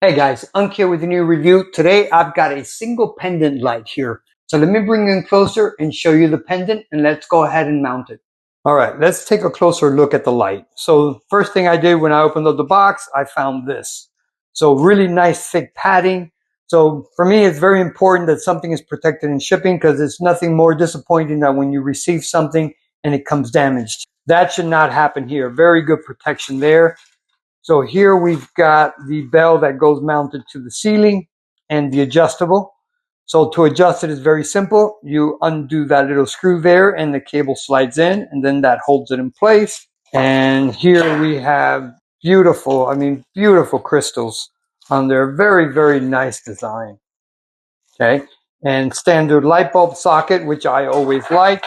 Hey guys, Unc here with a new review. Today I've got a single pendant light here. So let me bring you in closer and show you the pendant, and let's go ahead and mount it. All right, let's take a closer look at the light. So first thing I did when I opened up the box, I found this. So really nice thick padding. So for me, it's very important that something is protected in shipping because it's nothing more disappointing than when you receive something and it comes damaged. That should not happen here. Very good protection there. So here we've got the bell that goes mounted to the ceiling and the adjustable. So to adjust it is very simple. You undo that little screw there and the cable slides in, and then that holds it in place. And here we have beautiful crystals on there. Very, very nice design. Okay. And standard light bulb socket, which I always like.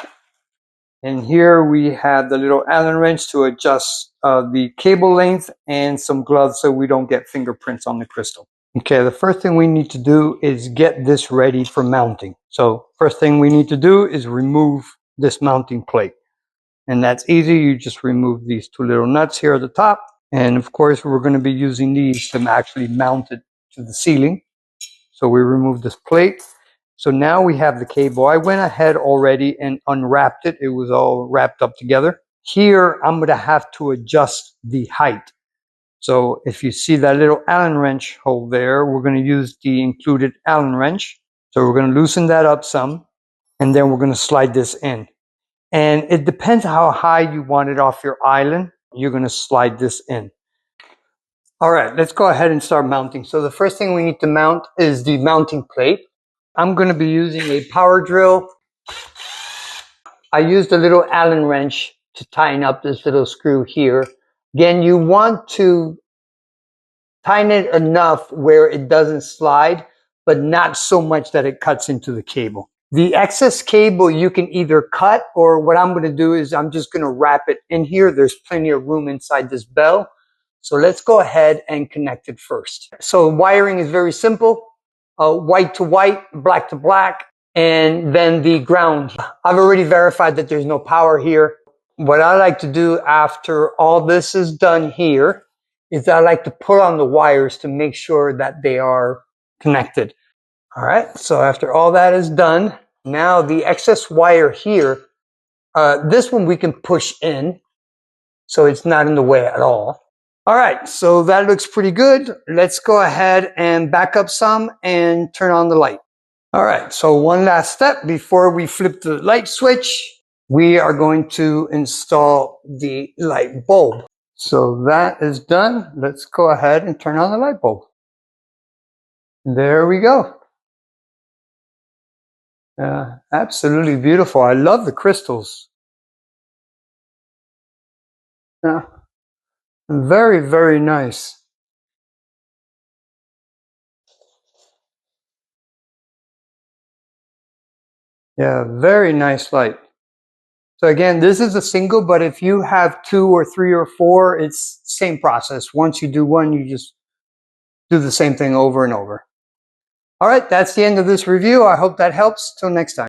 And here we have the little Allen wrench to adjust the cable length and some gloves so we don't get fingerprints on the crystal. Okay, the first thing we need to do is get this ready for mounting. So first thing we need to do is remove this mounting plate. And that's easy. You just remove these two little nuts here at the top. And of course, we're going to be using these to actually mount it to the ceiling. So we remove this plate. So now we have the cable. I went ahead already and unwrapped it. It was all wrapped up together. Here, I'm going to have to adjust the height. So if you see that little Allen wrench hole there, we're going to use the included Allen wrench. So we're going to loosen that up some, and then we're going to slide this in. And it depends how high you want it off your island. You're going to slide this in. All right, let's go ahead and start mounting. So the first thing we need to mount is the mounting plate. I'm going to be using a power drill. I used a little Allen wrench to tighten up this little screw here. Again, you want to tighten it enough where it doesn't slide, but not so much that it cuts into the cable. The excess cable you can either cut, or what I'm going to do is I'm just going to wrap it in here. There's plenty of room inside this bell. So let's go ahead and connect it first. So wiring is very simple. White to white, black to black, and then the ground. I've already verified that there's no power here. What I like to do after all this is done here is I like to put on the wires to make sure that they are connected. All right, so after all that is done, now the excess wire here, this one we can push in, so it's not in the way at all. All right, so that looks pretty good. Let's go ahead and back up some and turn on the light. All right, so one last step before we flip the light switch, we are going to install the light bulb. So that is done. Let's go ahead and turn on the light bulb. There we go. Absolutely beautiful. I love the crystals. Very, very nice. Yeah, very nice light. So again, this is a single, but if you have 2 or 3 or 4, it's the same process. Once you do one, you just do the same thing over and over. All right, that's the end of this review. I hope that helps. Till next time.